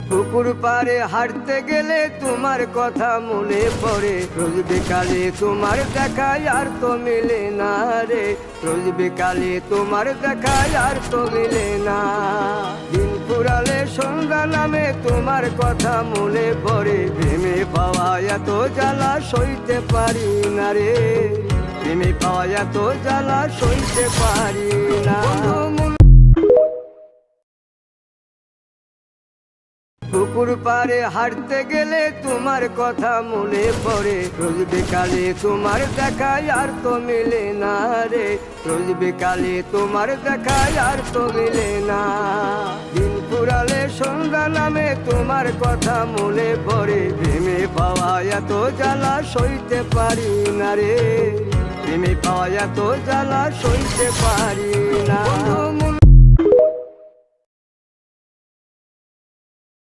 পুকুর পাড়ে হাঁটতে গেলে তোমার কথা মনে পড়ে, রোজ বিকালে তোমার দেখা আর তো মিলে না রে, রোজ বিকালে তোমার দেখা আর তো মিলে না। দিন ফুরালে সন্ধ্যা নামে তোমার কথা মনে পড়ে, প্রেমে পাওয়া এত জ্বালা সইতে পারি না রে, প্রেমে পাওয়া এত জ্বালা সইতে পারি না। পুকুর পাড়ে হাঁটতে গেলে তোমার কথা মনে পড়ে, রোজ বিকালে তোমার দেখা আর তো মিলে না রে, রোজ বিকালে তোমার দেখা আর তো মিলে না। দিন ফুরালে সন্ধ্যা নামে তোমার কথা মনে পড়ে, প্রেমে পাওয়া এত জ্বালা সইতে পারি না রে, প্রেমে পাওয়া এত জ্বালা সইতে পারি না।